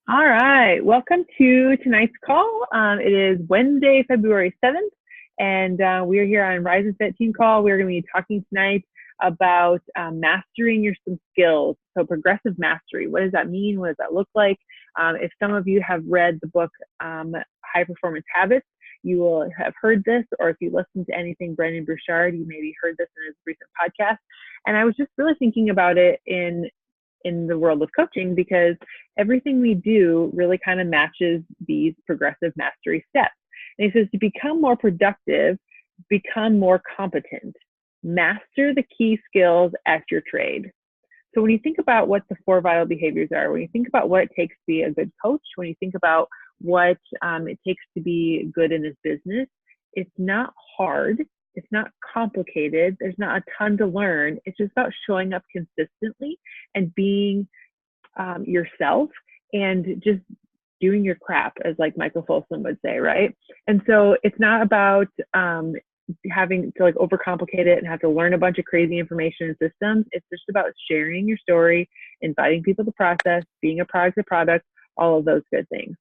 All right, welcome to tonight's call. It is Wednesday, February 7th, and we are here on Rise and Fit Team Call. We're going to be talking tonight about mastering some skills. So progressive mastery, what does that mean? What does that look like? If some of you have read the book High Performance Habits, you will have heard this, or if you listen to anything Brendon Burchard, you maybe heard this in his recent podcast. And I was just really thinking about it in the world of coaching, because everything we do really kind of matches these progressive mastery steps. And he says to become more productive, become more competent, master the key skills at your trade. So when you think about what the 4 vital behaviors are, when you think about what it takes to be a good coach, when you think about what it takes to be good in this business, it's not hard. It's not complicated. There's not a ton to learn. It's just about showing up consistently and being yourself and just doing your crap, as like Michael Folsom would say, right? And so it's not about having to like overcomplicate it and have to learn a bunch of crazy information and systems. It's just about sharing your story, inviting people to process, being a product, all of those good things.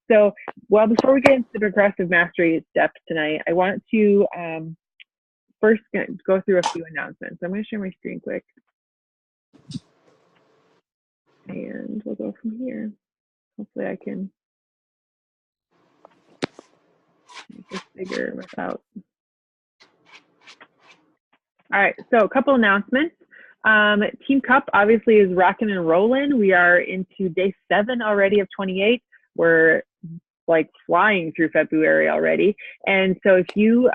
So, well, before we get into the progressive mastery steps tonight, I want to first go through a few announcements. I'm going to share my screen quick. And we'll go from here. Hopefully I can make this bigger without. All right, so a couple announcements. Team Cup obviously is rocking and rolling. We are into day 7 already of 28. We're like flying through February already. And so if you,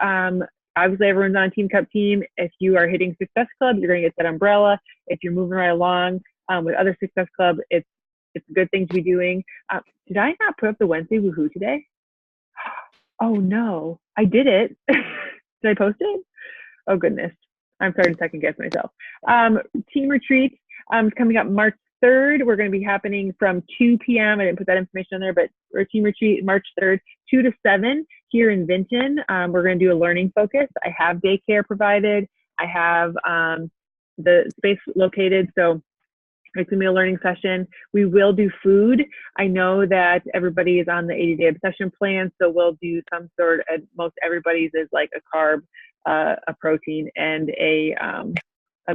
obviously everyone's on Team Cup team. If you are hitting Success Club, you're going to get that umbrella. If you're moving right along with other Success Club, it's a good thing to be doing. Did I not put up the Wednesday Woohoo today? Oh no, I did it. Did I post it? Oh goodness. I'm starting to second guess myself. Team retreat coming up March 3rd. We're going to be happening from 2 p.m. I didn't put that information on there, but our team retreat March 3rd, 2 to 7 here in Vinton. We're going to do a learning focus. I have daycare provided. I have the space located. So it's going to be a learning session. We will do food. I know that everybody is on the 80-day obsession plan, so we'll do some sort of, most everybody's is like a carb, a protein, and a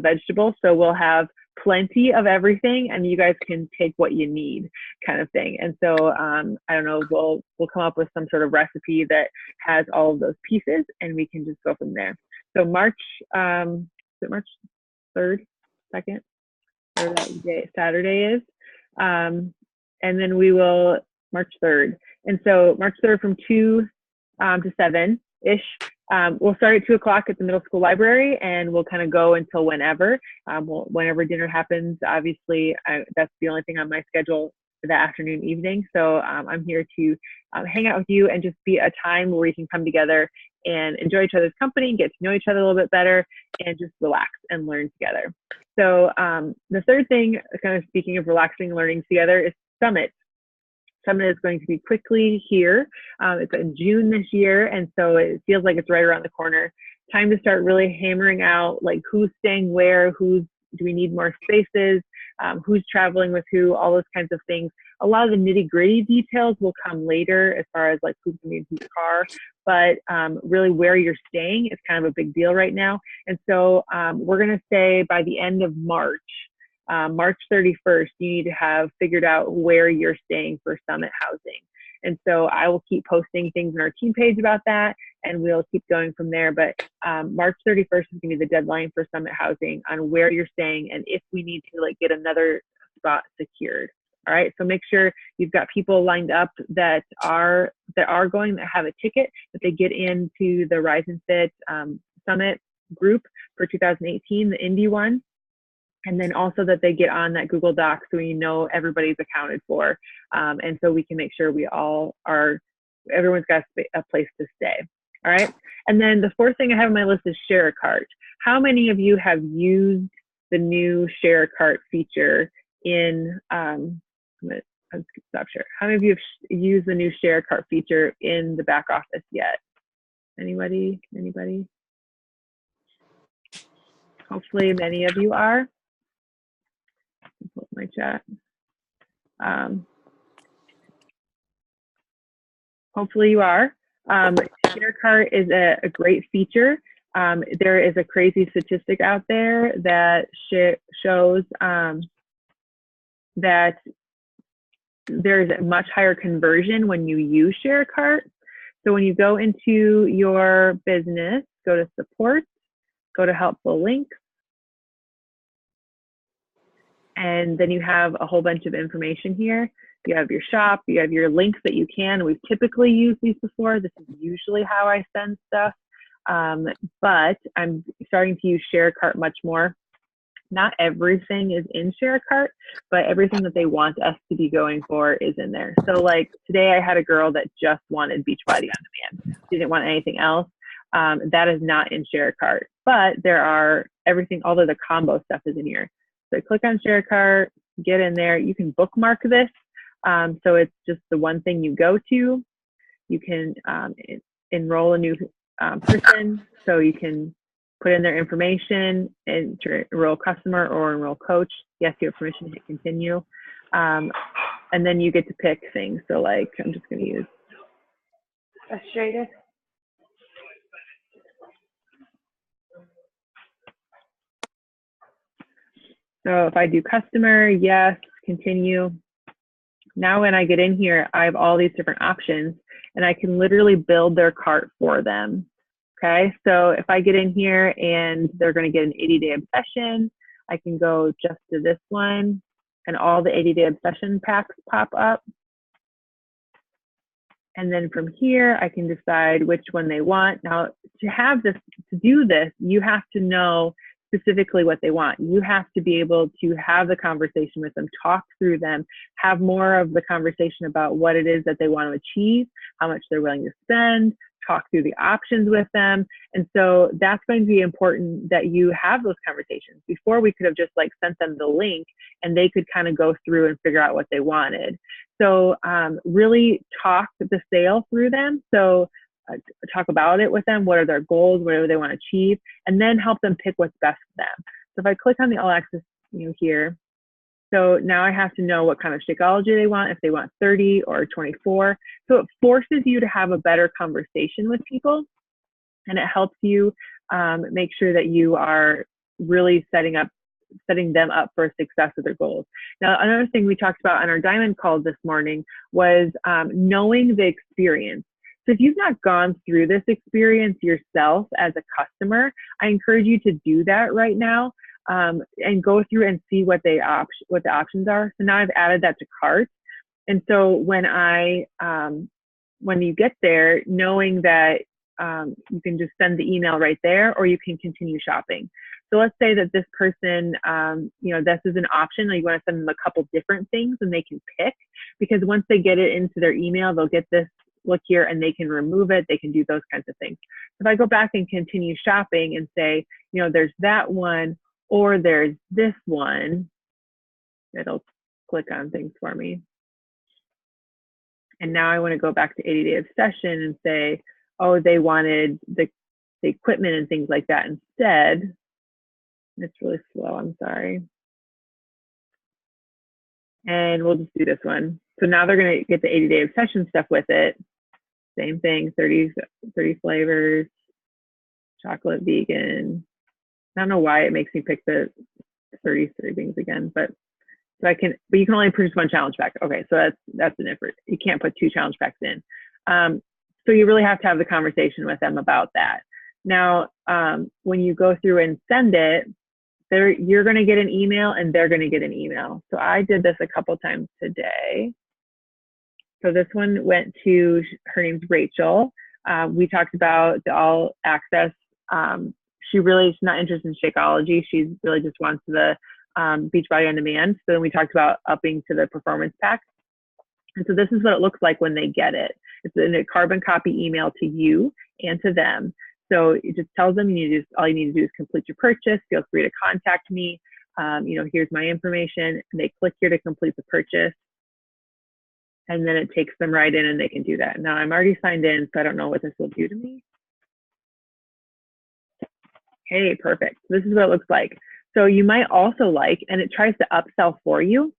vegetable. So we'll have plenty of everything, and you guys can take what you need, kind of thing. And so I don't know, we'll come up with some sort of recipe that has all of those pieces, and we can just go from there. So March, is it March 3rd, 2nd? Or that day, Saturday is. And then we will March 3rd. And so March 3rd from 2 to 7-ish. We'll start at 2 o'clock at the middle school library, and we'll kind of go until whenever. Whenever dinner happens, obviously, that's the only thing on my schedule for the afternoon, evening. So I'm here to hang out with you and just be a time where we can come together and enjoy each other's company, get to know each other a little bit better, and just relax and learn together. So the third thing, kind of speaking of relaxing and learning together, is Summit. Summit is going to be quickly here. It's in June this year, and so it feels like it's right around the corner. Time to start really hammering out like who's staying where, do we need more spaces, who's traveling with who, all those kinds of things. A lot of the nitty-gritty details will come later as far as like who's going to be in whose car, but really where you're staying is kind of a big deal right now. And so we're going to say by the end of March, March 31st, you need to have figured out where you're staying for Summit housing. And so I will keep posting things on our team page about that, and we'll keep going from there. But March 31st is going to be the deadline for Summit housing on where you're staying and if we need to like get another spot secured. All right, so make sure you've got people lined up that are going, that have a ticket, that they get into the Rise and Fit Summit group for 2018, the Indy one. And then also that they get on that Google Doc so we know everybody's accounted for. And so we can make sure everyone's got a place to stay. All right. And then the fourth thing I have on my list is Share a Cart. How many of you have used the new Share a Cart feature in, I'm going to stop share. How many of you have used the new Share a Cart feature in the back office yet? Anybody? Hopefully many of you are. Pull up my chat. Hopefully you are. ShareCart is a great feature. There is a crazy statistic out there that shows that there's a much higher conversion when you use ShareCart. So when you go into your business, go to support, go to helpful links, and then you have a whole bunch of information here. You have your shop, you have your links that you can. We've typically used these before. This is usually how I send stuff, but I'm starting to use ShareCart much more. Not everything is in ShareCart, but everything that they want us to be going for is in there. So like today I had a girl that just wanted Beachbody on Demand. She didn't want anything else. That is not in ShareCart, but there are everything, all of the combo stuff is in here. So click on ShareCart, get in there. You can bookmark this. So it's just the one thing you go to. You can enroll a new person, so you can put in their information and enroll customer or enroll coach. Yes, you have permission to hit continue. And then you get to pick things. So like, I'm just gonna use frustrated. So if I do customer, yes, continue. Now when I get in here, I have all these different options and I can literally build their cart for them. Okay, so if I get in here and they're going to get an 80-day obsession, I can go just to this one and all the 80-day obsession packs pop up. And then from here, I can decide which one they want. Now, to have this, to do this, you have to know specifically what they want. You have to be able to have the conversation with them, talk through them, have more of the conversation about what it is that they want to achieve, how much they're willing to spend, talk through the options with them. And so that's going to be important that you have those conversations. Before we could have just like sent them the link and they could kind of go through and figure out what they wanted. So really talk the sale through them. So talk about it with them. What are their goals? What do they want to achieve? And then help them pick what's best for them. So if I click on the all access here, so now I have to know what kind of Shakeology they want, if they want 30 or 24. So it forces you to have a better conversation with people, and it helps you make sure that you are really setting them up for success with their goals. Now, another thing we talked about on our diamond call this morning was knowing the experience. So if you've not gone through this experience yourself as a customer, I encourage you to do that right now and go through and see what the options are. So now I've added that to cart. And so when you get there, knowing that you can just send the email right there, or you can continue shopping. So let's say that this person, this is an option, or you want to send them a couple different things and they can pick, because once they get it into their email, they'll get this look here and they can remove it. They can do those kinds of things. If I go back and continue shopping and say, there's that one, or there's this one, it'll click on things for me. And now I want to go back to 80-day obsession and say, oh, they wanted the equipment and things like that instead. It's really slow, I'm sorry. And we'll just do this one. So now they're going to get the 80-day obsession stuff with it. Same thing, 30 flavors, chocolate vegan. I don't know why it makes me pick the 30 things again, but you can only produce one challenge pack. Okay, so that's an effort. You can't put 2 challenge packs in. So you really have to have the conversation with them about that. Now, when you go through and send it, you're going to get an email and they're going to get an email. So I did this a couple times today. So this one went to, her name's Rachel. We talked about the all access. She's not interested in Shakeology. She really just wants the Beachbody on Demand. So then we talked about upping to the performance pack. And so this is what it looks like when they get it. It's in a carbon copy email to you and to them. So it just tells them all you need to do is complete your purchase. Feel free to contact me. Here's my information. And they click here to complete the purchase. And then it takes them right in and they can do that. Now I'm already signed in, so I don't know what this will do to me. Okay, perfect. This is what it looks like. So you might also and it tries to upsell for you.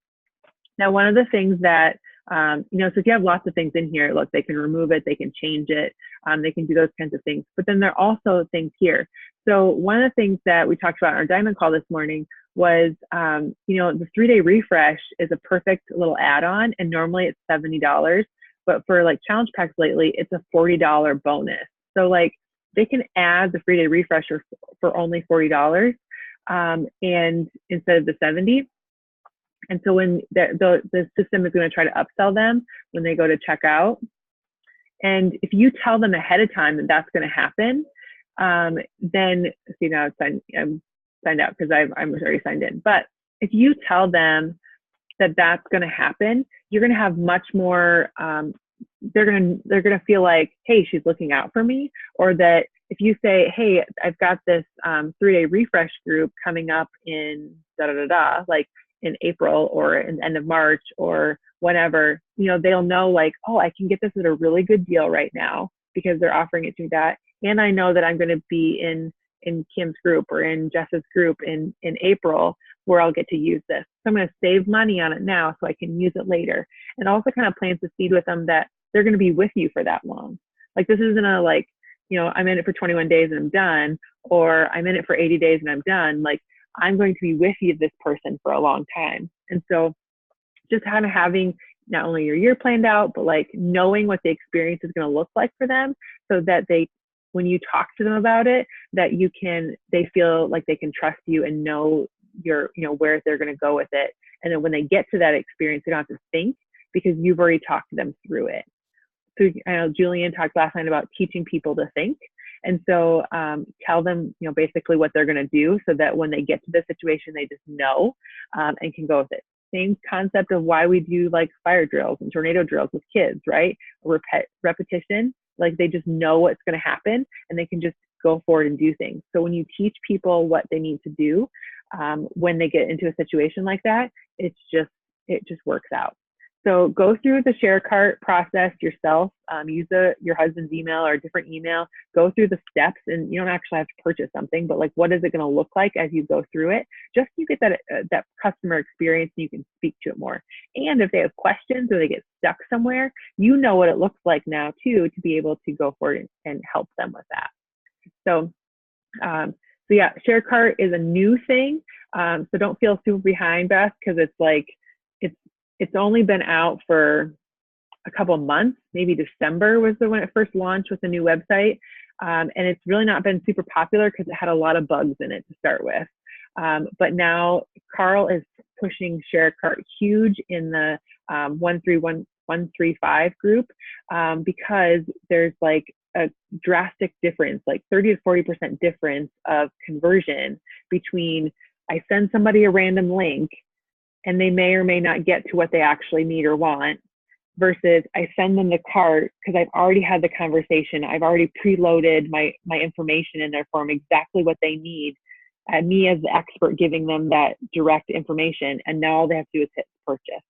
Now, one of the things that You know, so if you have lots of things in here, look, they can remove it, they can change it, they can do those kinds of things. But then there are also things here. So one of the things that we talked about in our diamond call this morning was, you know, the 3-day refresh is a perfect little add-on, and normally it's $70. But for like challenge packs lately, it's a $40 bonus. So like they can add the 3-day refresher for only $40, and instead of the 70. And so when the system is going to try to upsell them when they go to check out, and if you tell them ahead of time that that's going to happen, then see, now I'm signed out because I'm already signed in. But if you tell them that that's going to happen, you're going to have much more. They're going to feel like, hey, she's looking out for me. Or that if you say, hey, I've got this 3-day refresh group coming up in like in April or in the end of March or whenever, you know, they'll know like, oh, I can get this at a really good deal right now because they're offering it to me that. And I know that I'm going to be in Kim's group or in Jess's group in April where I'll get to use this. So I'm going to save money on it now so I can use it later. And also kind of plants the seed with them that they're going to be with you for that long. Like this isn't a like, you know, I'm in it for 21 days and I'm done, or I'm in it for 80 days and I'm done. Like I'm going to be with you, this person, for a long time. And so just kind of having not only your year planned out, but like knowing what the experience is going to look like for them so that they, when you talk to them about it, that they feel like they can trust you and know where they're going to go with it. And then when they get to that experience, they don't have to think because you've already talked to them through it. So I know Julian talked last night about teaching people to think. And so tell them, you know, basically what they're going to do so that when they get to the situation, they just know and can go with it. Same concept of why we do like fire drills and tornado drills with kids, right? Repetition, like they just know what's going to happen and they can just go forward and do things. So when you teach people what they need to do when they get into a situation like that, it just works out. So go through the share cart process yourself. Use your husband's email or a different email. Go through the steps, and you don't actually have to purchase something, but like, what is it going to look like as you go through it? Just so you get that customer experience, and you can speak to it more. And if they have questions or they get stuck somewhere, you know what it looks like now too to be able to go forward and help them with that. So yeah, share cart is a new thing. So don't feel super behind, Beth, because it's like it's only been out for a couple of months. Maybe December was when it first launched with the new website. And it's really not been super popular because it had a lot of bugs in it to start with. But now Carl is pushing share cart huge in the 135 group because there's like a drastic difference, like 30 to 40% difference of conversion between I send somebody a random link and they may or may not get to what they actually need or want, versus I send them the cart because I've already had the conversation. I've already preloaded my information in there for them, exactly what they need. And me as the expert giving them that direct information. And now all they have to do is hit purchase.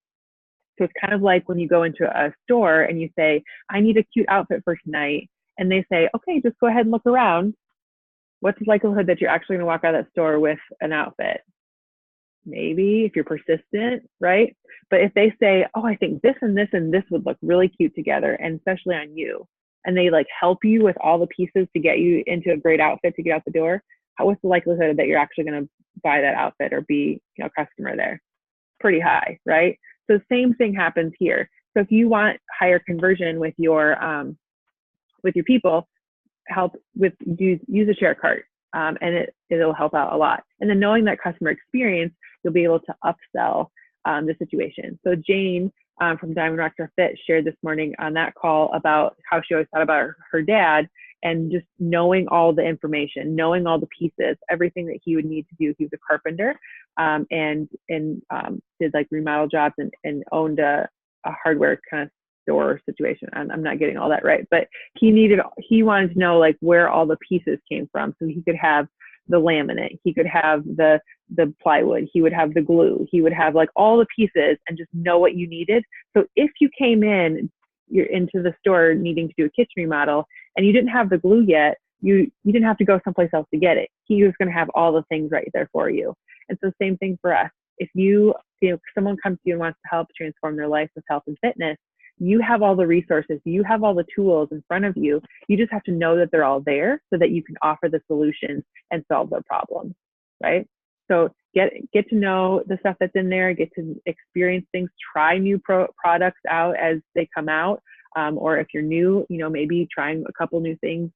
So it's kind of like when you go into a store and you say, I need a cute outfit for tonight. And they say, okay, just go ahead and look around. What's the likelihood that you're actually going to walk out of that store with an outfit? Maybe if you're persistent, right? But if they say, oh, I think this and this and this would look really cute together, and especially on you, and they like help you with all the pieces to get you into a great outfit to get out the door, what's the likelihood that you're actually going to buy that outfit or be, you know, a customer there? Pretty high, right? So the same thing happens here. So if you want higher conversion with your people, use a share cart. And it'll help out a lot. And then knowing that customer experience, you'll be able to upsell the situation. So Jane from Diamond Rockstar Fit shared this morning on that call about how she always thought about her dad and just knowing all the information, knowing all the pieces, everything that he would need to do. He was a carpenter and did like remodel jobs and owned a hardware kind of store situation. I'm not getting all that right, but he wanted to know like where all the pieces came from, so he could have the laminate, he could have the plywood, he would have the glue, he would have like all the pieces and just know what you needed. So if you came you're into the store needing to do a kitchen remodel and you didn't have the glue yet, you didn't have to go someplace else to get it. He was going to have all the things right there for you. And so same thing for us. if someone comes to you and wants to help transform their life with health and fitness, you have all the resources, you have all the tools in front of you. You just have to know that they're all there so that you can offer the solutions and solve their problems, right? So get to know the stuff that's in there, get to experience things, try new products out as they come out. Or if you're new, maybe trying a couple new things,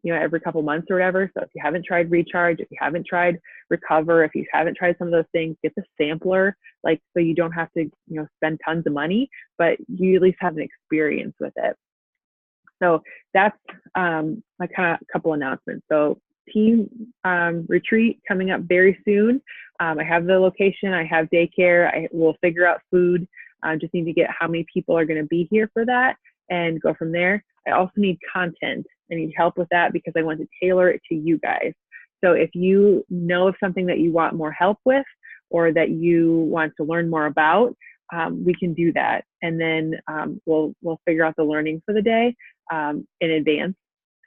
every couple months or whatever. So if you haven't tried Recharge, if you haven't tried Recover, if you haven't tried some of those things, get the sampler, so you don't have to, spend tons of money, but you at least have an experience with it. So that's my kind of couple announcements. So team retreat coming up very soon. I have the location, I have daycare, I will figure out food. Just need to get how many people are going to be here for that and go from there. I also need content. I need help with that because I want to tailor it to you guys. So if you know of something that you want more help with or that you want to learn more about, we can do that. And then we'll figure out the learning for the day in advance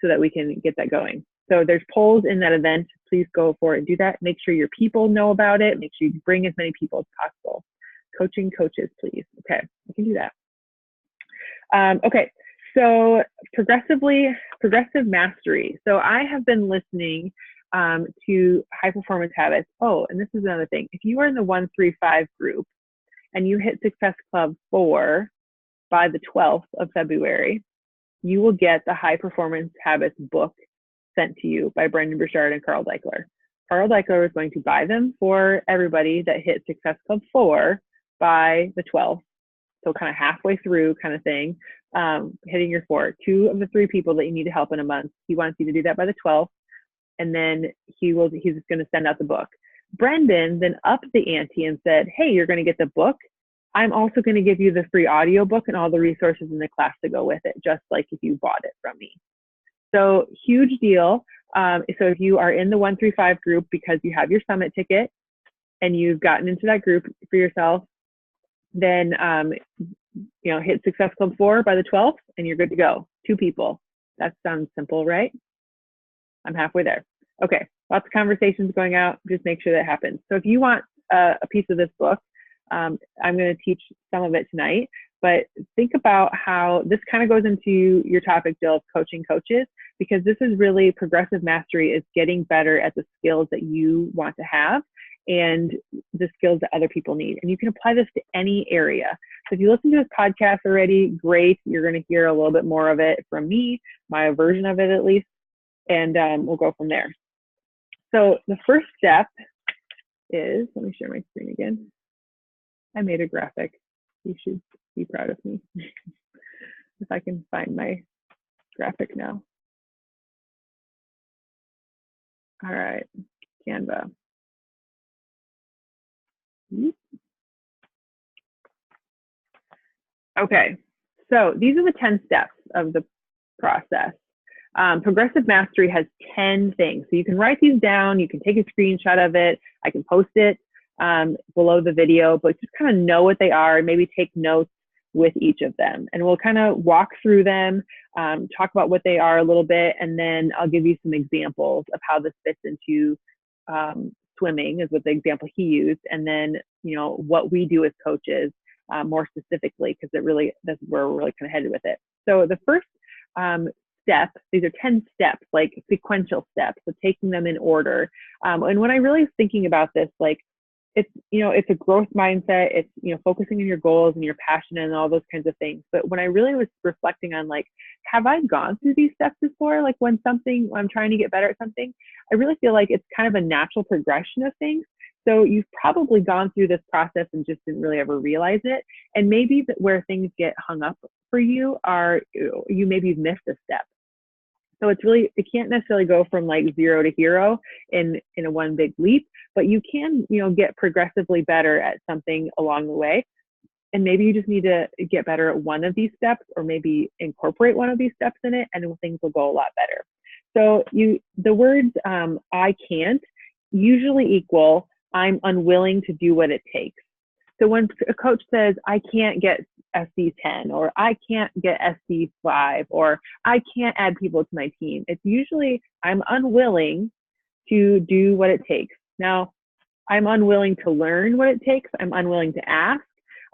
so that we can get that going. So there's polls in that event. Please go for it and do that. Make sure your people know about it. Make sure you bring as many people as possible. Coaching coaches, please. Okay, we can do that. Okay, so progressive mastery. So I have been listening to High Performance Habits. Oh, and this is another thing. If you are in the 135 group and you hit Success Club 4 by the 12th of February, you will get the High Performance Habits book sent to you by Brendon Burchard and Carl Daikeler. Carl Daikeler is going to buy them for everybody that hit Success Club 4 by the 12th. So kind of halfway through kind of thing, hitting your 4. 2 of the 3 people that you need to help in a month. He wants you to do that by the 12th. And then he's just going to send out the book. Brendon then upped the ante and said, hey, you're going to get the book. I'm also going to give you the free audio book and all the resources in the class to go with it, just like if you bought it from me. So huge deal. So if you are in the 135 group because you have your summit ticket and you've gotten into that group for yourself, then hit Success Club 4 by the 12th and you're good to go. 2 people. That sounds simple, right? I'm halfway there. Okay, lots of conversations going out. Just make sure that happens. So if you want a piece of this book, I'm going to teach some of it tonight, but think about how this kind of goes into your topic, Jill, of coaching coaches, because this is really progressive mastery is getting better at the skills that you want to have and the skills that other people need. And you can apply this to any area. So if you listen to this podcast already, great. You're going to hear a little bit more of it from me, my version of it at least, and we'll go from there. So the first step is, let me share my screen again. I made a graphic. You should be proud of me. If I can find my graphic now. All right, Canva. Okay, so these are the 10 steps of the process. Progressive Mastery has 10 things. So you can write these down, you can take a screenshot of it, I can post it below the video, but just kind of know what they are and maybe take notes with each of them. And we'll kind of walk through them, talk about what they are a little bit, and then I'll give you some examples of how this fits into swimming is what the example he used, and then what we do as coaches more specifically, because that's where we're really kind of headed with it. So the first step, these are 10 steps, like sequential steps, so taking them in order. And when I really was thinking about this, it's a growth mindset, it's focusing on your goals and your passion and all those kinds of things. But when I really was reflecting on have I gone through these steps before? When I'm trying to get better at something, I really feel like it's kind of a natural progression of things. So you've probably gone through this process and just didn't really ever realize it. And maybe where things get hung up for you are maybe you've missed a step. So it can't necessarily go from 0 to hero in a one big leap, but you can, get progressively better at something along the way. And maybe you just need to get better at one of these steps, or maybe incorporate one of these steps in it, and things will go a lot better. So the words I can't usually equal I'm unwilling to do what it takes. So when a coach says, I can't get SC10, or I can't get SC5, or I can't add people to my team, it's usually I'm unwilling to do what it takes. Now, I'm unwilling to learn what it takes. I'm unwilling to ask.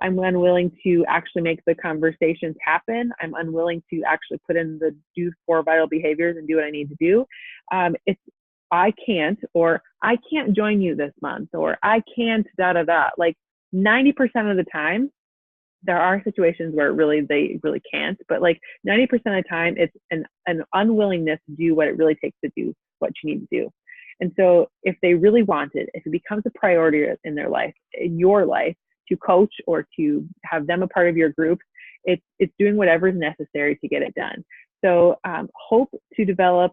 I'm unwilling to actually make the conversations happen. I'm unwilling to actually put in the do 4 vital behaviors and do what I need to do. It's I can't, or I can't join you this month, or I can't da da da. Like 90% of the time, there are situations where they really can't, but like 90% of the time, it's an unwillingness to do what it really takes to do what you need to do. And so if they really want it, if it becomes a priority in their life, in your life, to coach or to have them a part of your group, it's doing whatever is necessary to get it done. So hope to develop,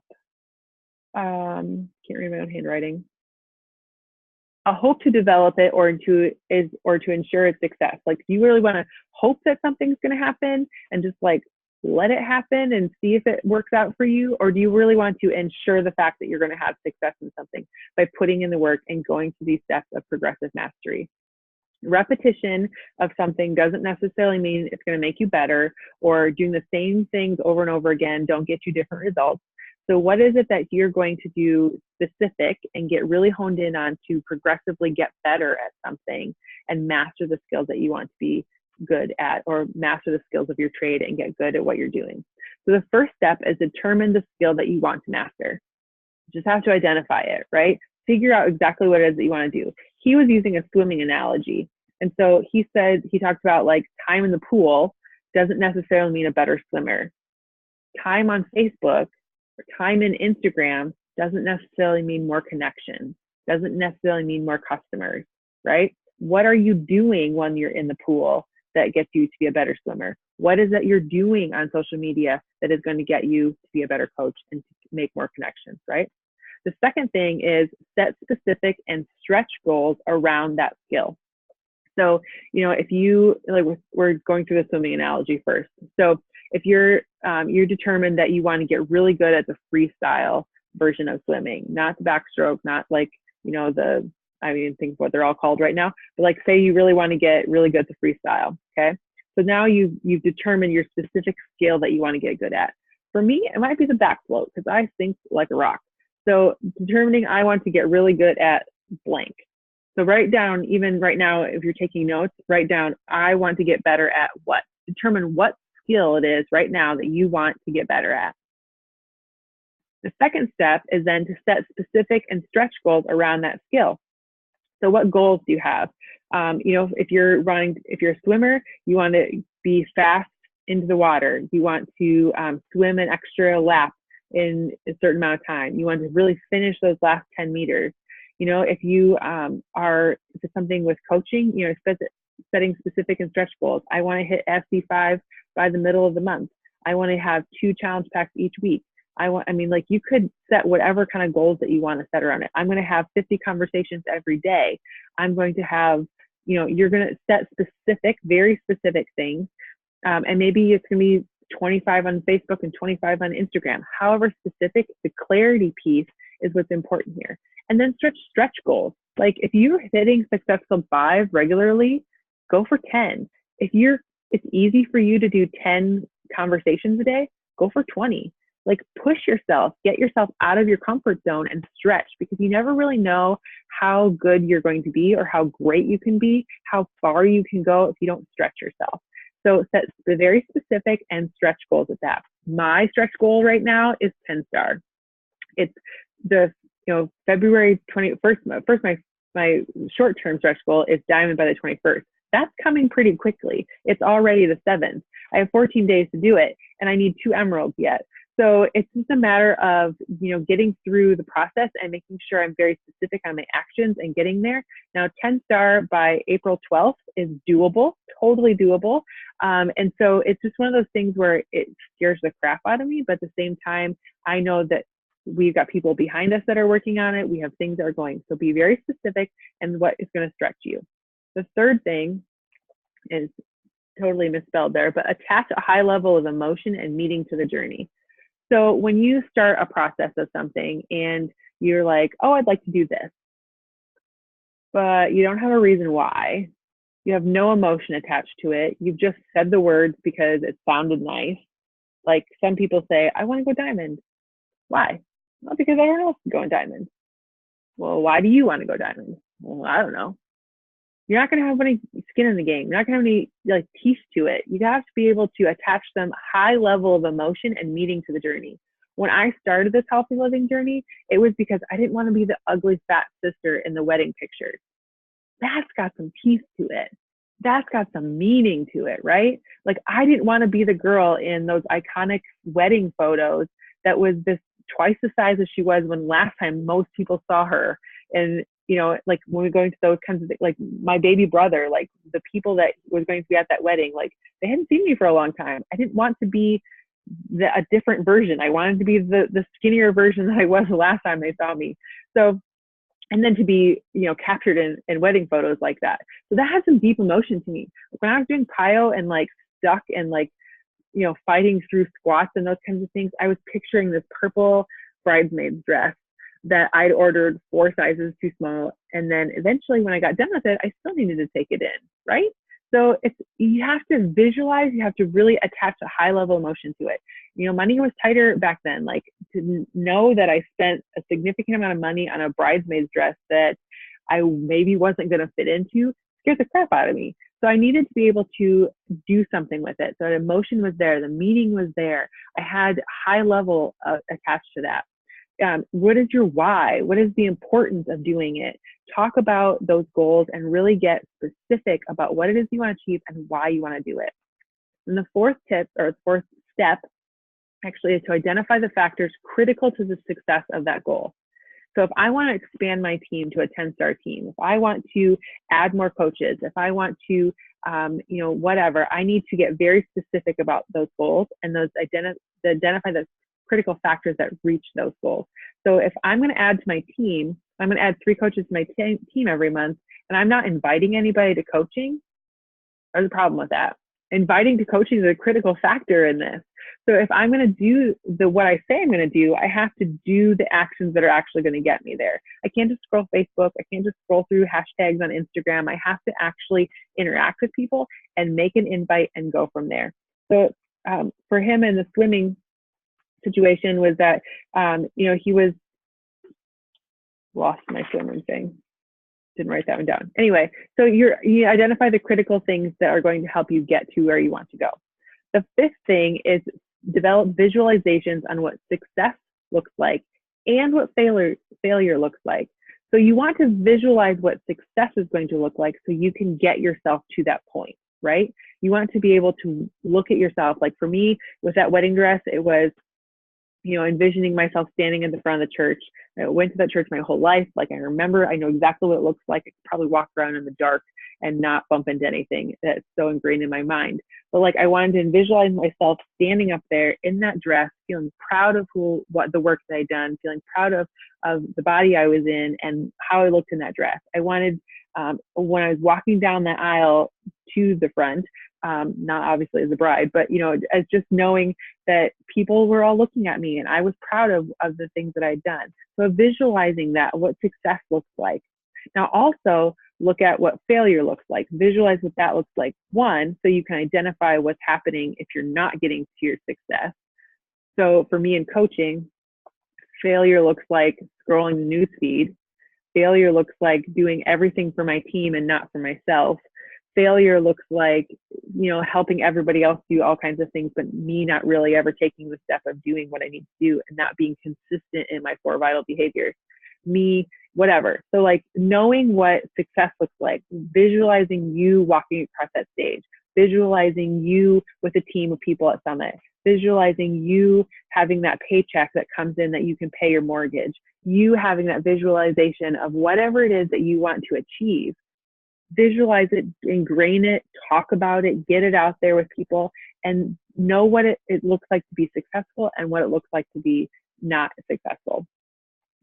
can't read my own handwriting. A hope to develop it or to ensure its success. Like, do you really want to hope that something's going to happen and just like let it happen and see if it works out for you? Or do you really want to ensure the fact that you're going to have success in something by putting in the work and going through these steps of progressive mastery? Repetition of something doesn't necessarily mean it's going to make you better, or doing the same things over and over again don't get you different results. So what is it that you're going to do specific and get really honed in on to progressively get better at something and master the skills that you want to be good at, or master the skills of your trade and get good at what you're doing? So the first step is determine the skill that you want to master. You just have to identify it, right? Figure out exactly what it is that you want to do. He was using a swimming analogy. And so he talked about like time in the pool doesn't necessarily mean a better swimmer. Time on Facebook or time in Instagram doesn't necessarily mean more connections, doesn't necessarily mean more customers, right? What are you doing when you're in the pool that gets you to be a better swimmer? What is that you're doing on social media that is going to get you to be a better coach and to make more connections, right? The second thing is set specific and stretch goals around that skill. So, if you, like, we're going through the swimming analogy first. So if you're determined that you want to get really good at the freestyle version of swimming, not the backstroke, not like, I mean, think what they're all called right now, but like, say you really want to get really good at the freestyle. Okay. So now you've determined your specific skill that you want to get good at. For me, it might be the back float because I sink like a rock. So determining I want to get really good at blank. So write down, even right now, if you're taking notes, write down, I want to get better at what? Determine what skill it is right now that you want to get better at. The second step is then to set specific and stretch goals around that skill. So what goals do you have? If you're a swimmer, you want to be fast into the water. You want to swim an extra lap in a certain amount of time. You want to really finish those last 10 meters. If you if it's something with coaching, setting specific and stretch goals. I want to hit FC5 by the middle of the month. I want to have 2 challenge packs each week. You could set whatever kind of goals that you want to set around it. I'm going to have 50 conversations every day. I'm going to have, you're going to set specific, very specific things. And maybe it's going to be 25 on Facebook and 25 on Instagram. However specific, the clarity piece is what's important here. And then stretch goals. Like if you're hitting Success Club 5 regularly, go for 10. It's easy for you to do 10 conversations a day, go for 20. Like push yourself, get yourself out of your comfort zone and stretch, because you never really know how good you're going to be or how great you can be, how far you can go if you don't stretch yourself. So set the very specific and stretch goals at that. My stretch goal right now is 10 star. It's the February 21st. My short-term stretch goal is diamond by the 21st. That's coming pretty quickly. It's already the 7th. I have 14 days to do it, and I need 2 emeralds yet. So it's just a matter of, getting through the process and making sure I'm very specific on my actions and getting there. Now, 10 star by April 12th is doable, totally doable. And so it's just one of those things where it scares the crap out of me, but at the same time, I know that we've got people behind us that are working on it. We have things that are going. So be very specific and what is going to stretch you. The third thing is totally misspelled there, but attach a high level of emotion and meaning to the journey. So when you start a process of something and you're like, oh, I'd like to do this, but you don't have a reason why, you have no emotion attached to it. You've just said the words because it sounded nice. Like some people say, I want to go diamond. Why? Well, because everyone else is going diamond. Well, why do you want to go diamond? Well, I don't know. You're not going to have any skin in the game. You're not going to have any like teeth to it. You have to be able to attach some high level of emotion and meaning to the journey. When I started this healthy living journey, it was because I didn't want to be the ugly fat sister in the wedding pictures. That's got some teeth to it. That's got some meaning to it, right? Like I didn't want to be the girl in those iconic wedding photos that was this twice the size as she was when last time most people saw her. And you know, like when we're going to those kinds of things, like my baby brother, like the people that was going to be at that wedding, like they hadn't seen me for a long time. I didn't want to be a different version. I wanted to be the skinnier version that I was the last time they saw me. So, and then to be, you know, captured in wedding photos like that. So that has some deep emotion to me. When I was doing PiYo and like stuck and like, you know, fighting through squats and those kinds of things, I was picturing this purple bridesmaid's dress that I'd ordered 4 sizes too small. And then eventually when I got done with it, I still needed to take it in, right? So it's, you have to visualize, you have to really attach a high level emotion to it. You know, money was tighter back then. Like to know that I spent a significant amount of money on a bridesmaid's dress that I maybe wasn't going to fit into scared the crap out of me. So I needed to be able to do something with it. So the emotion was there, the meaning was there. I had high level attached to that. What is your why? What is the importance of doing it? Talk about those goals and really get specific about what it is you want to achieve and why you want to do it. And the fourth tip or fourth step actually is to identify the factors critical to the success of that goal. So if I want to expand my team to a 10-star team, if I want to add more coaches, if I want to, you know, whatever, I need to get very specific about those goals and those identify the critical factors that reach those goals. So if I'm going to add to my team, I'm going to add 3 coaches to my team every month, and I'm not inviting anybody to coaching, there's a problem with that. Inviting to coaching is a critical factor in this. So if I'm going to do what I say I'm going to do, I have to do the actions that are actually going to get me there. I can't just scroll Facebook. I can't just scroll through hashtags on Instagram. I have to actually interact with people and make an invite and go from there. So for him in the swimming situation was that, you know, he was lost my swimming thing. Didn't write that one down. Anyway, so you identify the critical things that are going to help you get to where you want to go. The 5th thing is develop visualizations on what success looks like and what failure looks like. So you want to visualize what success is going to look like so you can get yourself to that point, right? You want to be able to look at yourself. Like for me, with that wedding dress, it was, you know, envisioning myself standing in the front of the church. I went to that church my whole life. Like I remember, I know exactly what it looks like. I could probably walk around in the dark and not bump into anything. That's so ingrained in my mind. But like I wanted to visualize myself standing up there in that dress, feeling proud of what the work that I'd done, feeling proud of the body I was in and how I looked in that dress. I wanted, when I was walking down the aisle to the front, not obviously as a bride, but, you know, as just knowing that people were all looking at me and I was proud of the things that I'd done. So visualizing that, what success looks like. Now also look at what failure looks like. Visualize what that looks like. One, so you can identify what's happening if you're not getting to your success. So for me in coaching, failure looks like scrolling the news feed. Failure looks like doing everything for my team and not for myself. Failure looks like, you know, helping everybody else do all kinds of things, but me not really ever taking the step of doing what I need to do and not being consistent in my 4 vital behaviors. Me, whatever. So like knowing what success looks like, visualizing you walking across that stage, visualizing you with a team of people at Summit, visualizing you having that paycheck that comes in that you can pay your mortgage, you having that visualization of whatever it is that you want to achieve. Visualize it, ingrain it, talk about it, get it out there with people, and know what it looks like to be successful and what it looks like to be not successful.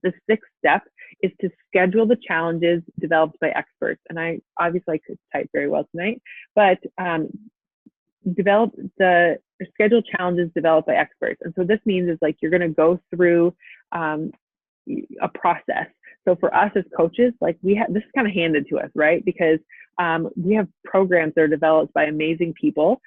The 6th step is to schedule the challenges developed by experts. And I obviously could type very well tonight, but schedule challenges developed by experts. And so this means is like you're going to go through a process. So for us as coaches, like this is kind of handed to us, right? Because we have programs that are developed by amazing people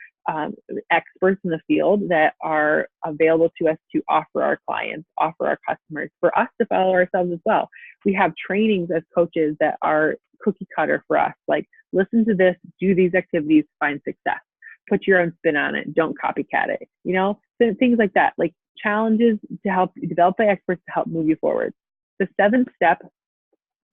experts in the field that are available to us to offer our clients, offer our customers, for us to follow ourselves as well. We have trainings as coaches that are cookie cutter for us, like listen to this, do these activities, find success. Put your own spin on it. Don't copycat it. You know, so things like that, like challenges to help developed by experts to help move you forward. The seventh step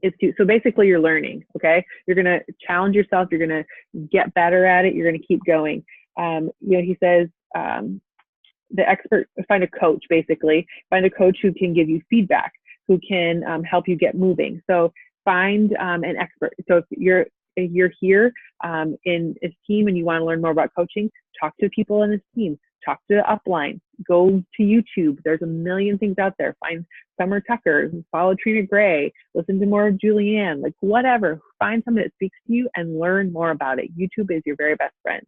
is so basically you're learning, okay? You're going to challenge yourself. You're going to get better at it. You're going to keep going. He says, the expert, find a coach, basically. Find a coach who can give you feedback, who can help you get moving. So find an expert. So if you're here in his team and you want to learn more about coaching, talk to people in his team, talk to Upline, go to YouTube. There's a million things out there. Find Summer Tucker, follow Trina Gray, listen to more of Julianne, like whatever. Find something that speaks to you and learn more about it. YouTube is your very best friend.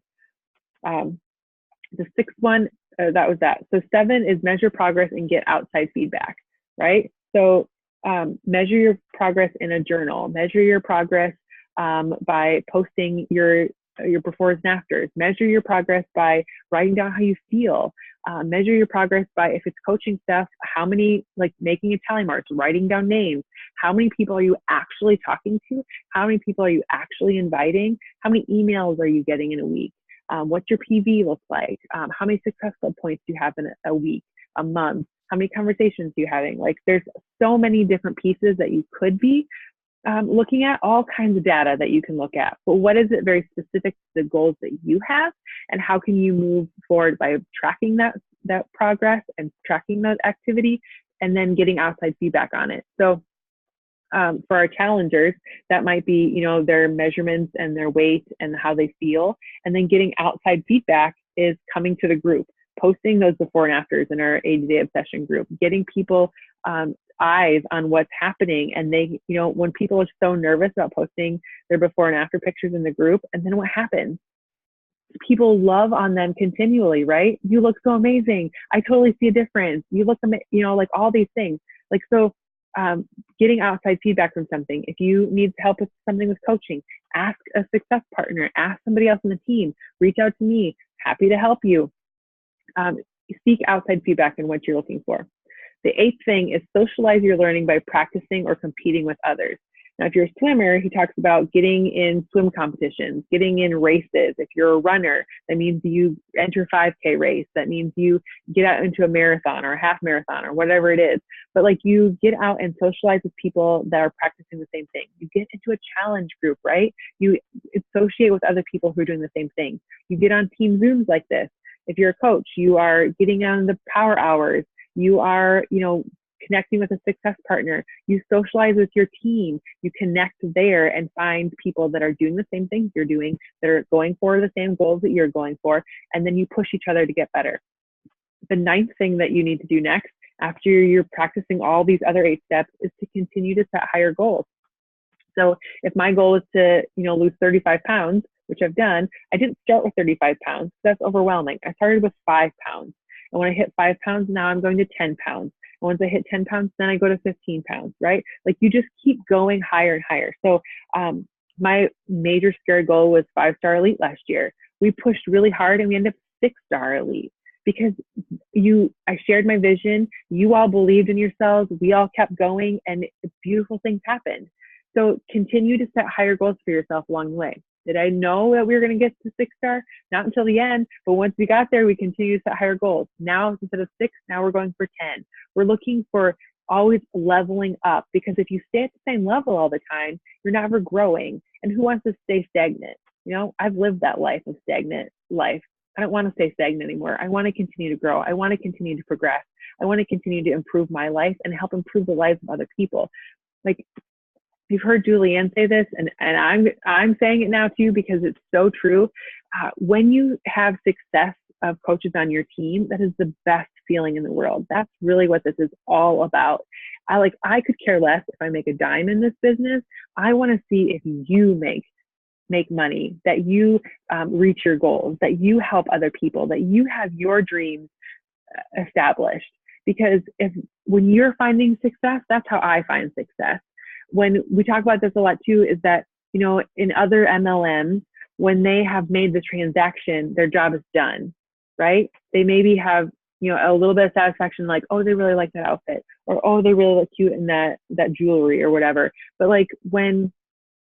The sixth one, that was that. So 7 is measure progress and get outside feedback, right? So measure your progress in a journal. Measure your progress by posting your befores and afters. Measure your progress by writing down how you feel. Measure your progress by, if it's coaching stuff, how many, like making a tally mark, writing down names. How many people are you actually talking to? How many people are you actually inviting? How many emails are you getting in a week? What's your PV look like? How many success club points do you have in a week, a month? How many conversations are you having? Like there's so many different pieces that you could be looking at, all kinds of data that you can look at. But what is it very specific to the goals that you have, and how can you move forward by tracking that progress and tracking that activity, and then getting outside feedback on it. So for our challengers, that might be, you know, their measurements and their weight and how they feel. And then getting outside feedback is coming to the group, posting those before and afters in our 80-day obsession group, getting people eyes on what's happening. And they, you know, when people are so nervous about posting their before and after pictures in the group, and then what happens? People love on them continually, right? You look so amazing. I totally see a difference. You look, you know, like all these things. Like, so getting outside feedback from something. If you need help with something with coaching, ask a success partner, ask somebody else on the team, reach out to me, happy to help you. Seek outside feedback in what you're looking for. The 8th thing is socialize your learning by practicing or competing with others. Now, if you're a swimmer, he talks about getting in swim competitions, getting in races. If you're a runner, that means you enter a 5K race. That means you get out into a marathon or a half marathon or whatever it is. But like, you get out and socialize with people that are practicing the same thing. You get into a challenge group, right? You associate with other people who are doing the same thing. You get on team Zooms like this. If you're a coach, you are getting on the power hours. You are, you know, connecting with a success partner. You socialize with your team. You connect there and find people that are doing the same things you're doing, that are going for the same goals that you're going for, and then you push each other to get better. The 9th thing that you need to do next, after you're practicing all these other 8 steps, is to continue to set higher goals. So if my goal is to, you know, lose 35 pounds, which I've done, I didn't start with 35 pounds. That's overwhelming. I started with 5 pounds. And when I hit 5 pounds, now I'm going to 10 pounds. And once I hit 10 pounds, then I go to 15 pounds, right? Like, you just keep going higher and higher. So my major scary goal was 5-star elite last year. We pushed really hard and we ended up 6-star elite because I shared my vision. You all believed in yourselves. We all kept going, and beautiful things happened. So continue to set higher goals for yourself along the way. Did I know that we were going to get to 6-star? Not until the end, but once we got there, we continue to set higher goals. Now, instead of 6, now we're going for 10. We're looking for always leveling up, because if you stay at the same level all the time, you're never growing. And who wants to stay stagnant? You know, I've lived that life of stagnant life. I don't want to stay stagnant anymore. I want to continue to grow. I want to continue to progress. I want to continue to improve my life and help improve the lives of other people. Like, you've heard Julianne say this, and I'm saying it now too, because it's so true. When you have success of coaches on your team, that is the best feeling in the world. That's really what this is all about. I could care less if I make a dime in this business. I want to see if you make money, that you reach your goals, that you help other people, that you have your dreams established. Because when you're finding success, that's how I find success. When we talk about this a lot too, is that, you know, in other MLMs, when they have made the transaction, their job is done, right? They maybe have, a little bit of satisfaction, like, oh, they really like that outfit, or oh, they really look cute in that jewelry or whatever. But like when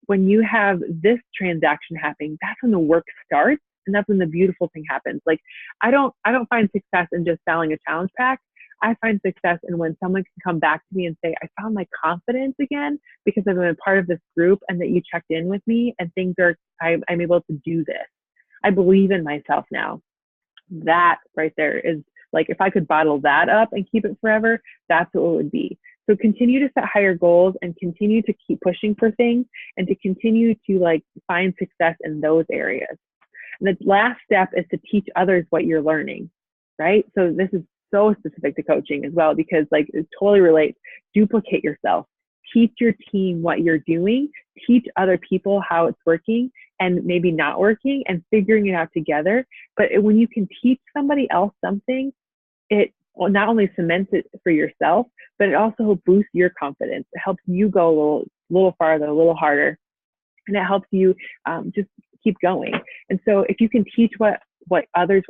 you have this transaction happening, that's when the work starts, and that's when the beautiful thing happens. Like I don't find success in just selling a challenge pack. I find success in when someone can come back to me and say, I found my confidence again because I've been a part of this group and that you checked in with me and I'm able to do this. I believe in myself now. That right there is like, if I could bottle that up and keep it forever, that's what it would be. So continue to set higher goals and continue to keep pushing for things and to continue to like find success in those areas. And the last step is to teach others what you're learning, right? So this is so specific to coaching as well, because like it totally relates. Duplicate yourself, teach your team what you're doing, teach other people how it's working and maybe not working and figuring it out together. But when you can teach somebody else something, it not only cements it for yourself, but it also boosts your confidence. It helps you go a little farther, a little harder, and it helps you just keep going. And so if you can teach what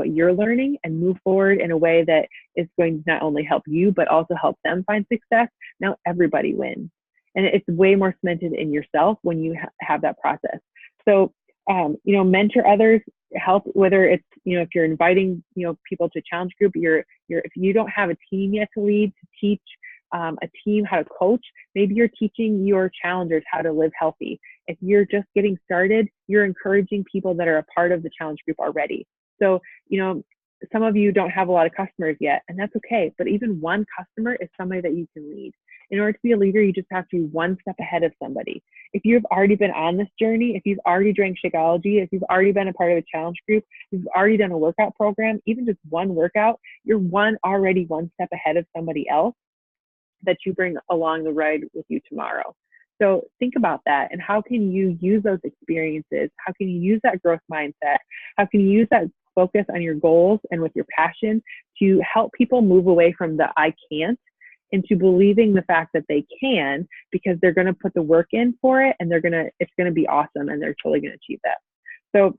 you're learning and move forward in a way that is going to not only help you, but also help them find success, now everybody wins. And it's way more cemented in yourself when you have that process. So, mentor others, help, whether it's, if you're inviting, people to a challenge group, if you don't have a team yet to lead, to teach a team how to coach, maybe you're teaching your challengers how to live healthy. If you're just getting started, you're encouraging people that are a part of the challenge group already. So, some of you don't have a lot of customers yet, and that's okay. But even one customer is somebody that you can lead. In order to be a leader, you just have to be one step ahead of somebody. If you've already been on this journey, if you've already drank Shakeology, if you've already been a part of a challenge group, if you've already done a workout program, even just one workout, you're already one step ahead of somebody else that you bring along the ride with you tomorrow. So think about that, and how can you use those experiences? How can you use that growth mindset? How can you use that focus on your goals and with your passion to help people move away from the I can't into believing the fact that they can, because they're going to put the work in for it, and it's going to be awesome, and they're totally going to achieve that. So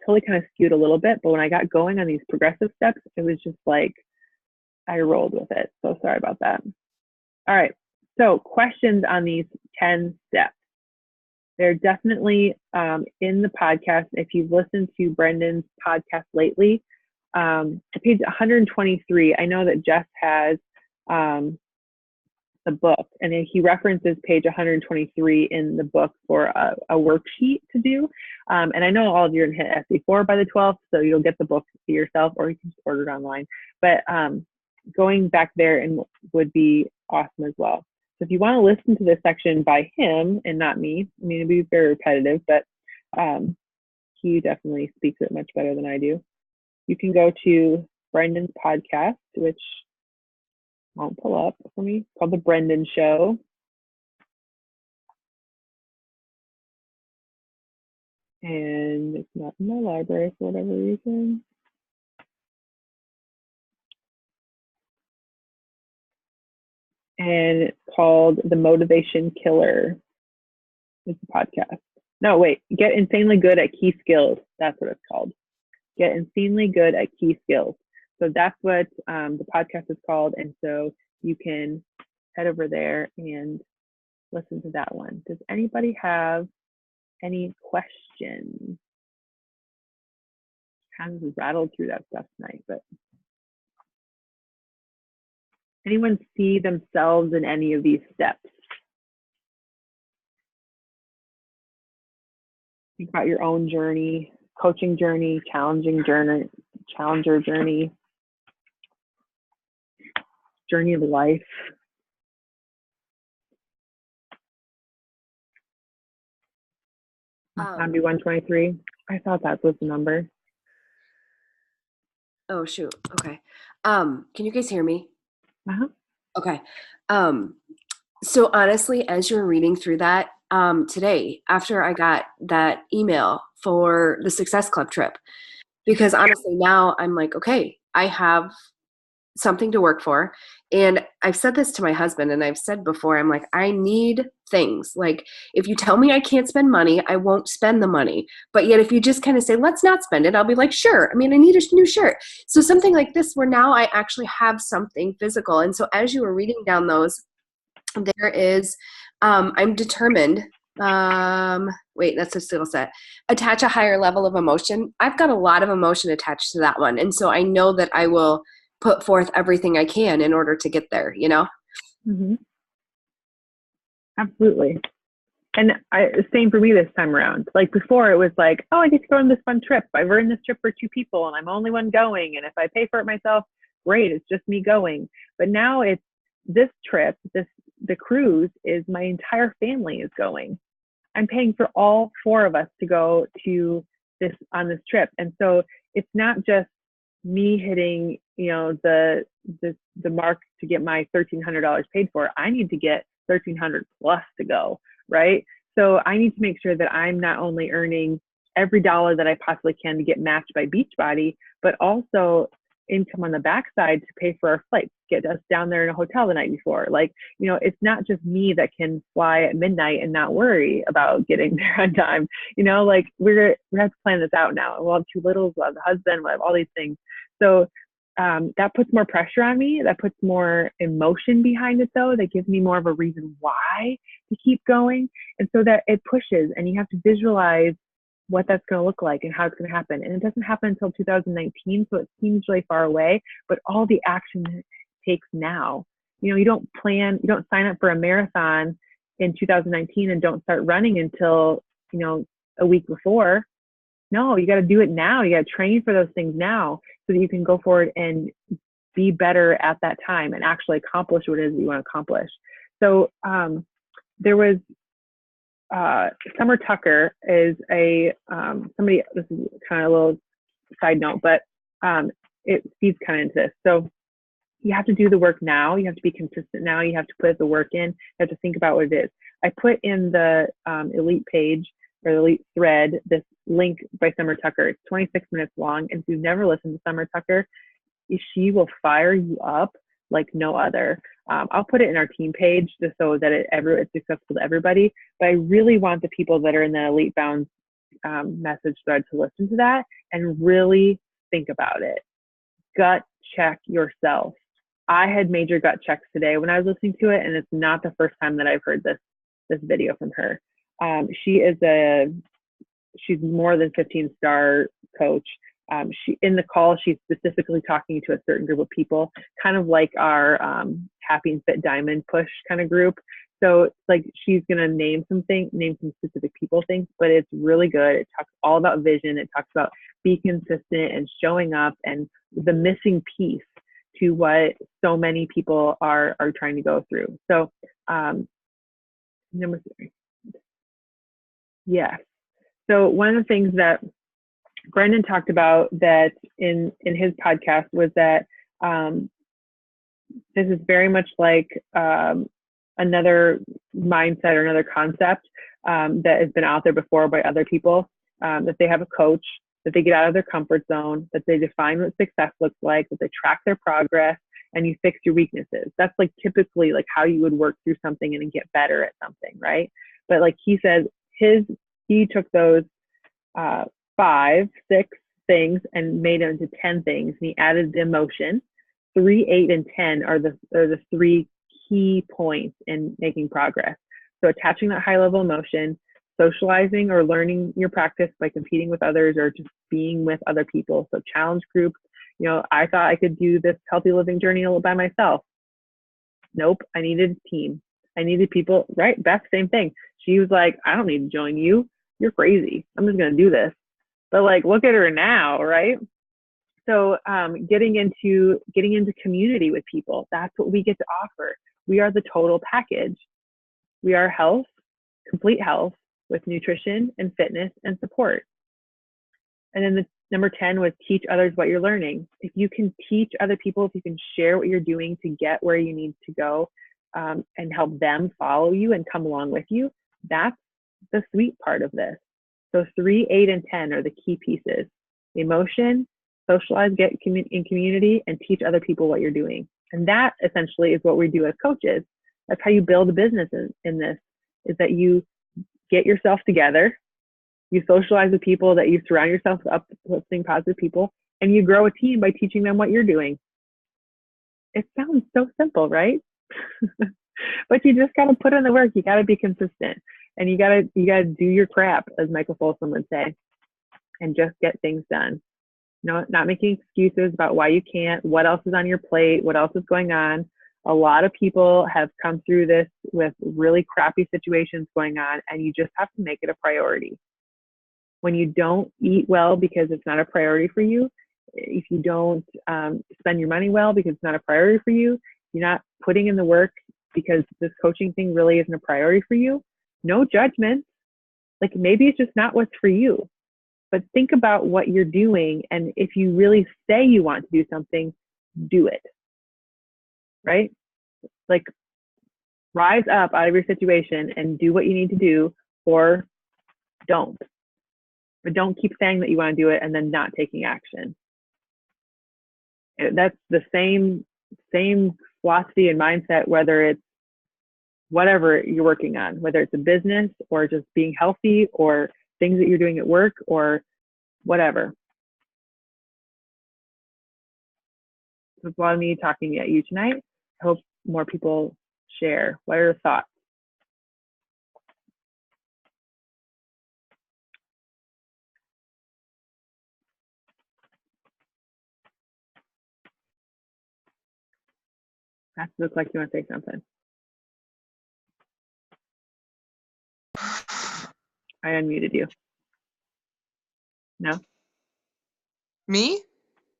totally kind of skewed a little bit, but when I got going on these progressive steps, it was just like I rolled with it. So sorry about that. All right. So questions on these 10 steps. They're definitely in the podcast. If you've listened to Brendan's podcast lately, page 123, I know that Jess has the book, and he references page 123 in the book for a worksheet to do. And I know all of you are going to hit SC4 by the 12th, so you'll get the book to yourself, or you can just order it online. But going back there and would be awesome as well. So if you want to listen to this section by him and not me, I mean, it'd be very repetitive, but he definitely speaks it much better than I do. You can go to Brendan's podcast, which won't pull up for me, called The Brendan Show. And it's not in my library for whatever reason. And it's called The Motivation Killer. It's a podcast. No, wait, Get Insanely Good at Key Skills. That's what it's called. Get Insanely Good at Key Skills. So that's what the podcast is called. And so you can head over there and listen to that one. Does anybody have any questions? Kind of rattled through that stuff tonight, but anyone see themselves in any of these steps? Think about your own journey, coaching journey, challenger journey, journey of life. Zombie 123. I thought that was the number. Oh shoot. Okay. Can you guys hear me? Uh-huh. Okay. So honestly, as you're reading through that today, after I got that email for the Success Club trip, because honestly now I'm like, okay, I have something to work for. And I've said this to my husband, and I've said before, I'm like, I need things. Like, if you tell me I can't spend money, I won't spend the money. But yet, if you just kind of say, let's not spend it, I'll be like, sure. I mean, I need a new shirt. So something like this, where now I actually have something physical. And so as you were reading down those, there is, I'm determined. Wait, that's a skill set. Attach a higher level of emotion. I've got a lot of emotion attached to that one. And so I know that I will put forth everything I can in order to get there, you know? Mm-hmm. Absolutely. And same for me this time around. Like before, it was like, oh, I get to go on this fun trip. I've earned this trip for 2 people and I'm the only one going. And if I pay for it myself, great, it's just me going. But now it's this trip, the cruise is my entire family is going. I'm paying for all 4 of us to go to on this trip. And so it's not just me hitting, the mark to get my $1,300 paid for. I need to get $1,300 plus to go, right? So I need to make sure that I'm not only earning every dollar that I possibly can to get matched by Beachbody, but also income on the backside to pay for our flights, get us down there in a hotel the night before. Like, it's not just me that can fly at midnight and not worry about getting there on time. Like we have to plan this out now. We'll have 2 littles, we'll have the husband, we'll have all these things. So that puts more pressure on me. That puts more emotion behind it, though. That gives me more of a reason why to keep going. And so that it pushes, and you have to visualize what that's going to look like and how it's going to happen. And it doesn't happen until 2019, so it seems really far away, but all the action takes now. You don't sign up for a marathon in 2019 and don't start running until, a week before. No, you got to do it now. You got to train for those things now so that you can go forward and be better at that time and actually accomplish what it is that you want to accomplish. So there was Summer Tucker is somebody, this is kind of a little side note, but it feeds kind of into this. So you have to do the work now. You have to be consistent now. You have to put the work in. You have to think about what it is. I put in the Elite page or the Elite thread this link by Summer Tucker. It's 26 minutes long. And if you've never listened to Summer Tucker, she will fire you up like no other. I'll put it in our team page just so that it's accessible to everybody. But I really want the people that are in the Elite Bounds message thread to listen to that and really think about it. Gut check yourself. I had major gut checks today when I was listening to it, and it's not the first time that I've heard this video from her. She's more than 15-star coach. In the call, she's specifically talking to a certain group of people, kind of like our Happy and Fit Diamond push kind of group. So it's like she's going to name some specific people things, but it's really good. It talks all about vision. It talks about being consistent and showing up and the missing piece to what so many people are trying to go through. So number 3. Yes. So one of the things that Brendan talked about that in his podcast was that this is very much like another mindset or another concept that has been out there before by other people, that they have a coach, that they get out of their comfort zone, that they define what success looks like, that they track their progress, and you fix your weaknesses. That's like typically like how you would work through something and get better at something, right? But like he says, he took those 5, 6 things and made them into 10 things. And he added emotion. 3, 8, and 10 are the 3 key points in making progress. So attaching that high level emotion, socializing or learning your practice by competing with others or just being with other people. So challenge groups. I thought I could do this healthy living journey by myself. Nope, I needed a team. I needed people, right? Beth, same thing. She was like, I don't need to join you. You're crazy. I'm just going to do this. But like, look at her now, right? So getting into community with people, that's what we get to offer. We are the total package. We are health, complete health with nutrition and fitness and support. And then the number 10 was teach others what you're learning. If you can teach other people, if you can share what you're doing to get where you need to go and help them follow you and come along with you, that's the sweet part of this. So 3, 8, and 10 are the key pieces. Emotion, socialize, get in community, and teach other people what you're doing. And that essentially is what we do as coaches. That's how you build a business in this, is that you get yourself together, you socialize with people, that you surround yourself with uplifting, positive people, and you grow a team by teaching them what you're doing. It sounds so simple, right? But you just got to put in the work. You got to be consistent, and you got to do your crap, as Michael Folsom would say, and just get things done. No, not making excuses about why you can't, what else is on your plate, what else is going on. A lot of people have come through this with really crappy situations going on, and you just have to make it a priority. When you don't eat well because it's not a priority for you, if you don't spend your money well because it's not a priority for you, you're not putting in the work because this coaching thing really isn't a priority for you, no judgment. Like, maybe it's just not what's for you. But think about what you're doing, and if you really say you want to do something, do it. Right? Like, rise up out of your situation and do what you need to do, or don't. But don't keep saying that you want to do it and then not taking action. That's the same philosophy and mindset, whether it's whatever you're working on, whether it's a business or just being healthy or things that you're doing at work or whatever. So it's a lot of me talking at you tonight. I hope more people share. What are your thoughts? That looks like you want to say something. I unmuted you. No? Me?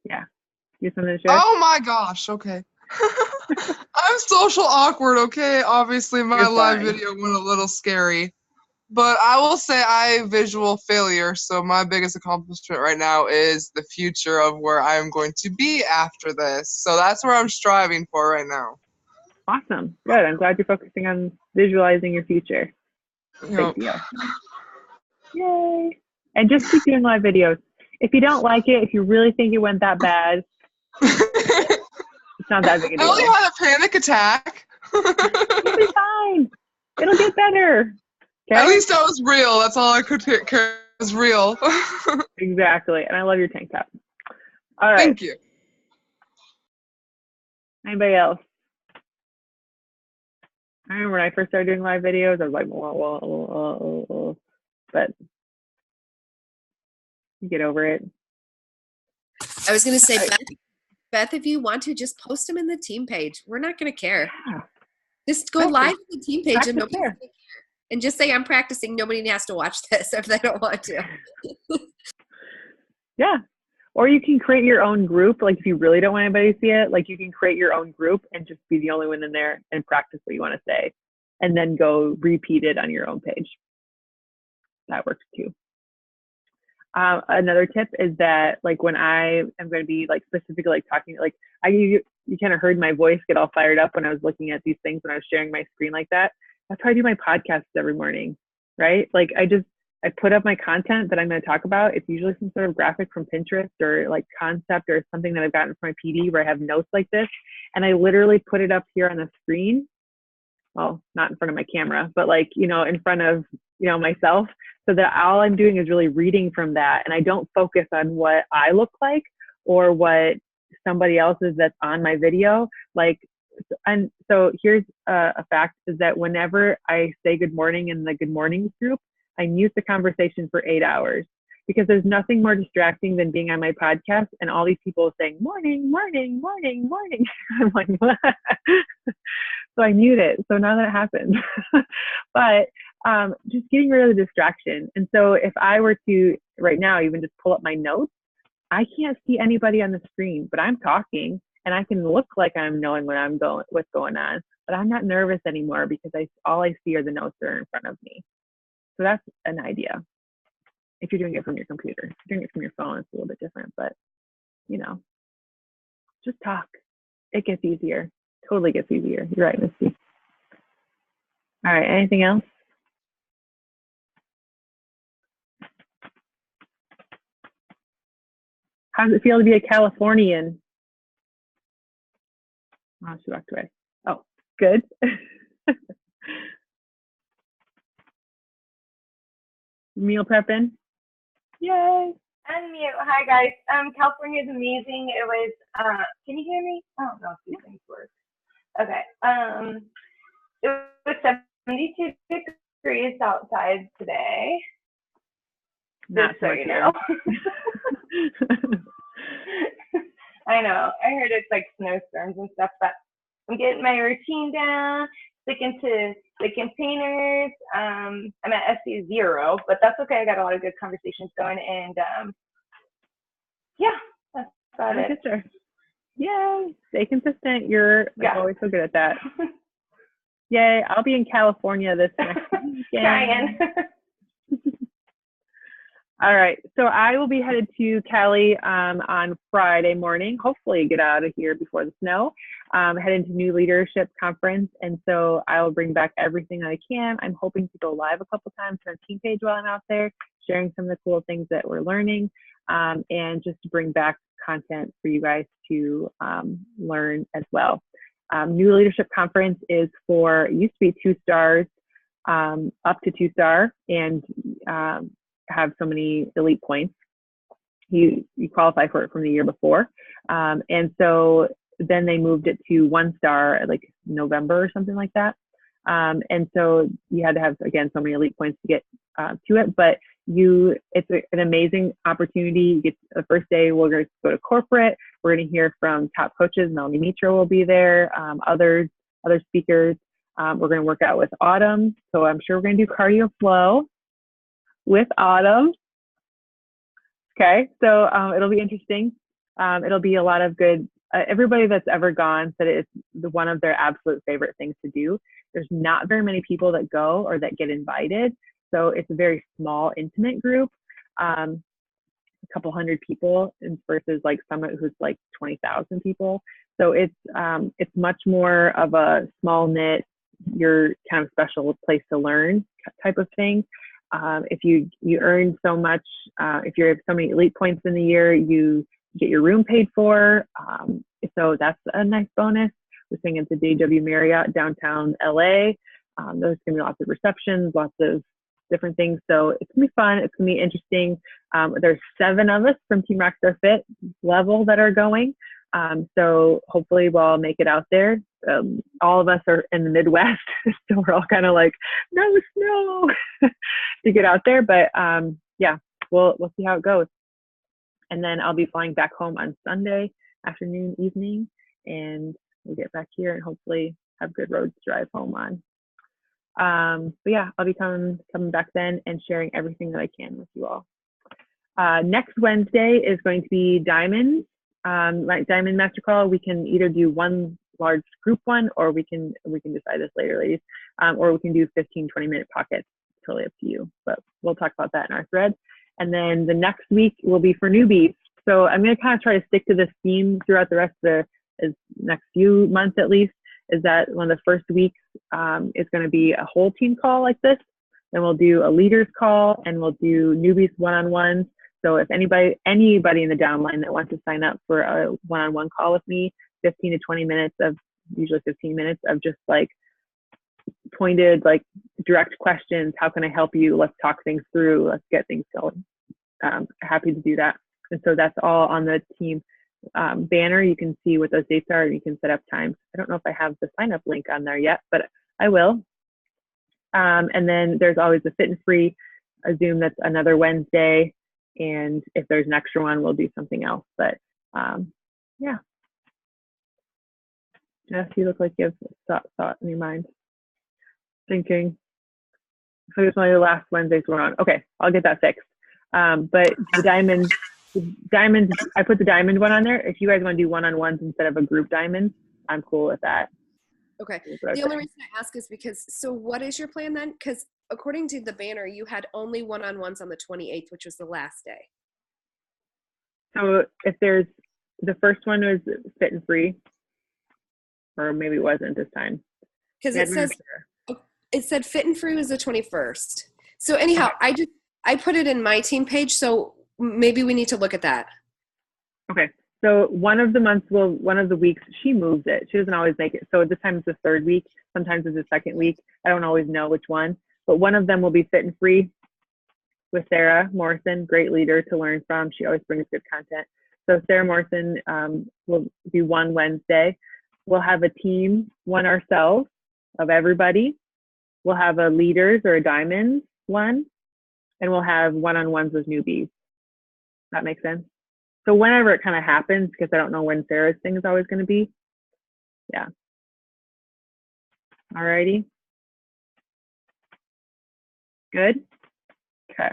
Yeah. You have something to share? Oh my gosh, okay. I'm social awkward, okay? Obviously my live video went a little scary. But I will say I visual failure, so my biggest accomplishment right now is the future of where I am going to be after this. So that's where I'm striving for right now. Awesome. Good. I'm glad you're focusing on visualizing your future. Yep. Big deal. Yay. And just keep doing live videos. If you don't like it, if you really think it went that bad, it's not that big a deal. I only had a panic attack. You'll be fine. It'll get better. Okay? At least that was real. That's all I could take care of. It was real. Exactly. And I love your tank top. All right. Thank you. Anybody else? I remember when I first started doing live videos, I was like, whoa. But you get over it. I was going to say, Beth, if you want to, just post them in the team page. We're not going to care. Yeah. Just go live in the team page and nobody care. And just say, I'm practicing. Nobody has to watch this if they don't want to. Yeah. Or you can create your own group. Like, if you really don't want anybody to see it, like, you can create your own group and just be the only one in there and practice what you want to say, and then go repeat it on your own page. That works too. Another tip is that, like, when I am going to be, like, specifically, like, talking, like, you kind of heard my voice get all fired up when I was looking at these things, when I was sharing my screen like that. That's how I do my podcasts every morning, right? Like, I put up my content that I'm going to talk about. It's usually some sort of graphic from Pinterest or like concept or something that I've gotten from my PD where I have notes like this. And I literally put it up here on the screen. Well, not in front of my camera, but, like, you know, in front of, you know, myself, so that all I'm doing is really reading from that. And I don't focus on what I look like or what somebody else is that's on my video. Like, and so here's a fact, is that whenever I say good morning in the good mornings group, I mute the conversation for 8 hours, because there's nothing more distracting than being on my podcast and all these people saying morning, morning, morning, morning. I'm like, what? So I mute it. So now that happens. But just getting rid of the distraction. And so if I were to right now even just pull up my notes, I can't see anybody on the screen, but I'm talking and I can look like I'm knowing what's going on, but I'm not nervous anymore because all I see are the notes that are in front of me. So that's an idea. If you're doing it from your computer, if you're doing it from your phone, it's a little bit different, but, you know, just talk. It gets easier. Totally gets easier. You're right, Misty. All right, anything else? How does it feel to be a Californian? Oh, she walked away. Oh, good. Meal prepping. Yay. Unmute. Hi guys. California is amazing. It was. Can you hear me? I don't know if these things work. Okay. It was 72 degrees outside today. Not so you know. I know. I heard it's like snowstorms and stuff, but I'm getting my routine down, sticking to the containers. I'm at SC0, but that's okay. I got a lot of good conversations going, and yeah, that's about it. Sure. Yay! Stay consistent. You're always so good at that. Yay! I'll be in California this next weekend. Trying. All right, so I will be headed to Cali on Friday morning. Hopefully get out of here before the snow. Heading to New Leadership Conference, and so I will bring back everything that I can. I'm hoping to go live a couple times on our team page while I'm out there, sharing some of the cool things that we're learning, and just to bring back content for you guys to learn as well. New Leadership Conference is for, it used to be 2 stars, up to 2-star, and have so many elite points. You qualify for it from the year before. And so then they moved it to 1 star at like November or something like that. And so you had to have, again, so many elite points to get to it, but it's an amazing opportunity. You get the first day, we're going to go to corporate. We're going to hear from top coaches. Melanie Mitra will be there, other speakers. We're going to work out with Autumn. So I'm sure we're going to do cardio flow with Autumn. Okay, so it'll be interesting. It'll be a lot of good, everybody that's ever gone said it's one of their absolute favorite things to do. There's not very many people that go or that get invited. So it's a very small, intimate group, a couple hundred people versus like Summit, who's like 20,000 people. So it's much more of a small knit, your kind of special place to learn type of thing. If you earn so much, if you have so many elite points in the year, you get your room paid for. So that's a nice bonus. We're staying at the JW Marriott downtown LA. There's gonna be lots of receptions, lots of different things. So it's gonna be fun. It's gonna be interesting. There's 7 of us from Team Rockstar Fit level that are going. So hopefully we'll make it out there. All of us are in the Midwest, so we're all kind of like, no snow to get out there. But yeah, we'll see how it goes. And then I'll be flying back home on Sunday afternoon, evening, and we'll get back here and hopefully have good roads to drive home on. But yeah, I'll be coming back then and sharing everything that I can with you all. Next Wednesday is going to be Diamonds, like Diamond Master Call. We can either do one large group one, or we can decide this later, ladies, or we can do 15-20-minute pockets. Totally up to you, but we'll talk about that in our thread. And then the next week will be for newbies. So I'm going to kind of try to stick to this theme throughout the rest of the next few months at least, is that one of the first weeks is going to be a whole team call like this. Then we'll do a leaders call, and we'll do newbies one-on-ones. So if anybody in the downline that wants to sign up for a one-on-one call with me, 15 to 20 minutes of, usually 15 minutes of just like pointed, like direct questions. How can I help you? Let's talk things through. Let's get things going. Happy to do that. And so that's all on the team banner. You can see what those dates are, and you can set up times. I don't know if I have the sign up link on there yet, but I will. And then there's always a Fit and Free, a Zoom that's another Wednesday. And if there's an extra one, we'll do something else. But yeah. Jess, you look like you have thought in your mind. Thinking. So it's one of the last Wednesdays we're on. Okay, I'll get that fixed. But the diamonds, I put the diamond one on there. If you guys want to do one-on-ones instead of a group diamond, I'm cool with that. Okay. The only reason I ask is because, so what is your plan then? Because according to the banner, you had only one-on-ones on the 28th, which was the last day. So if there's, the first one was Fit and Free, or maybe it wasn't this time. Because it said Fit and Free was the 21st. So anyhow, I put it in my team page, so maybe we need to look at that. Okay. So one of the weeks she moves it. She doesn't always make it. So this time it's the third week. Sometimes it's the second week. I don't always know which one, but one of them will be Fit and Free with Sarah Morrison, great leader to learn from. She always brings good content. So Sarah Morrison will be one Wednesday. We'll have a team, one ourselves of everybody. We'll have a leaders or a diamonds one, and we'll have one-on-ones with newbies. That makes sense? So whenever it kind of happens, because I don't know when Sarah's thing is always going to be. Yeah. Alrighty. Good. Okay.